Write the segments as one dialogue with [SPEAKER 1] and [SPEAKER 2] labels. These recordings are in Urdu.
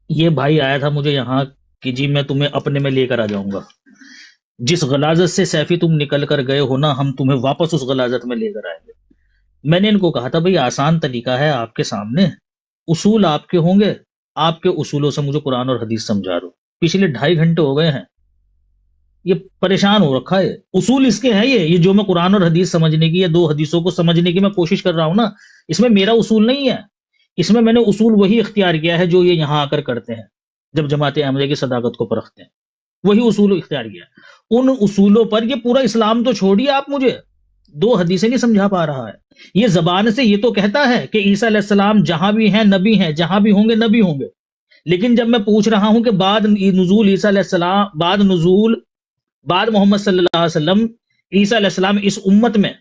[SPEAKER 1] یہ بھائی آیا تھا مجھے یہاں کہ جی میں تمہیں اپنے میں لے کر آ جاؤں گا، جس غلاظت سے سیفی تم نکل کر گئے ہو نا، ہم تمہیں واپس اس غلاظت میں لے کر آئیں گے۔ میں نے ان کو کہا تھا بھئی آسان طریقہ ہے آپ کے سامنے، اصول آپ کے ہوں گے، آپ کے اصولوں سے مجھے قرآن اور حدیث سمجھا دو۔ پچھلے 2.5 گھنٹے ہو گئے ہیں، یہ پریشان ہو رکھا ہے۔ اصول اس کے ہیں، یہ جو میں قرآن اور حدیث سمجھنے کی یا 2 حدیثوں کو سمجھنے کی میں کوشش کر رہا ہوں نا، اس میں میرا اصول نہیں ہے، اس میں نے اصول وہی اختیار کیا ہے جو یہ یہاں آ کر کرتے ہیں جب جماعت احمدیہ کی صداقت کو پرکھتے ہیں، وہی اصول اختیار کیا ہے۔ ان اصولوں پر یہ پورا اسلام تو چھوڑیے، آپ مجھے 2 حدیثیں نہیں سمجھا پا رہا ہے۔ یہ زبان سے یہ تو کہتا ہے کہ عیسیٰ علیہ السلام جہاں بھی ہیں نبی ہیں، جہاں بھی ہوں گے نبی ہوں گے، لیکن جب میں پوچھ رہا ہوں کہ بعد نزول عیسیٰ علیہ السلام، بعد محمد صلی اللہ علیہ وسلم عیسیٰ علیہ السلام اس امت میں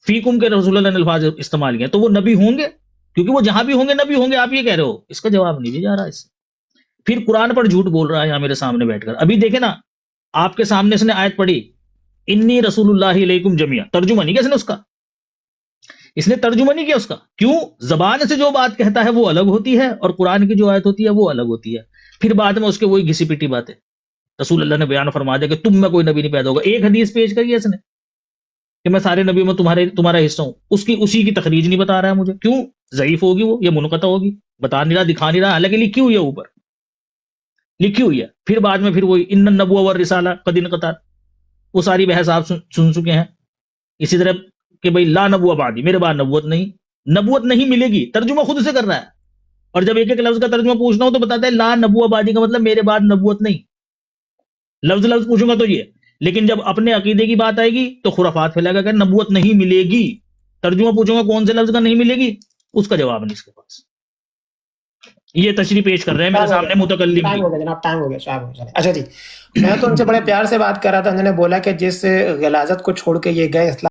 [SPEAKER 1] فیکم کے رسول اللہ نے الفاظ استعمال کیا، تو وہ نبی ہوں گے؟ کیونکہ وہ جہاں بھی ہوں گے نبی ہوں گے، آپ یہ کہہ رہے ہو، اس کا جواب نہیں دیا جا رہا اس سے۔ پھر قرآن پر جھوٹ بول رہا ہے یہاں میرے سامنے بیٹھ کر۔ ابھی دیکھیں نا، آپ کے سامنے اس نے آیت پڑھی انی رسول اللہ علیکم جمیعا، ترجمہ نہیں کیا اس نے اس کا، اس نے ترجمہ نہیں کیا اس کا۔ کیوں؟ زبان سے جو بات کہتا ہے وہ الگ ہوتی ہے، اور قرآن کی جو آیت ہوتی ہے وہ الگ ہوتی ہے۔ پھر بعد میں اس کے وہی گھسی پٹی باتیں رسول اللہ نے بیان فرما دیا کہ تم میں کوئی نبی نہیں پیدا ہوگا۔ ایک حدیث پیش کری ہے اس نے کہ میں سارے نبیوں میں تمہارا حصہ ہوں، اسی کی تخریج نہیں بتا رہا ہے مجھے۔ کیوں؟ ضعیف ہوگی وہ، یا منقطع ہوگی، بتا نہیں رہا، دکھا نہیں رہا، حالانکہ لکھی ہوئی ہے، اوپر لکھی ہوئی ہے۔ پھر بعد میں پھر وہی ان النبوۃ والرسالہ قد انقطعت، وہ ساری بحث آپ سن چکے ہیں۔ اسی طرح کہ بھئی لا نبوۃ بعدی، میرے بعد نبوت نہیں ملے گی، ترجمہ خود سے کر رہا ہے۔ اور جب ایک ایک لفظ کا ترجمہ پوچھنا ہو تو بتاتا ہے لا نبوۃ بعدی کا مطلب میرے بعد نبوت نہیں، لفظ پوچھوں گا تو یہ۔ لیکن جب اپنے عقیدے کی بات آئے گی تو خرافات پھیلائے گا کہ نبوت نہیں ملے گی۔ ترجمہ پوچھوں گا کون سے لفظ کا نہیں ملے گی، اس کا جواب نہیں اس کے پاس۔ یہ تشریح پیش کر رہے ہیں میرے سامنے متکلم
[SPEAKER 2] ٹائم
[SPEAKER 1] کی۔
[SPEAKER 2] ہو گیا جناب، ٹائم ہو گیا، صاحب ہو چلے۔ اچھا جی، میں تو ان سے بڑے پیار سے بات کر رہا تھا، انہوں نے بولا کہ جس غلاظت کو چھوڑ کے یہ گئے اسلام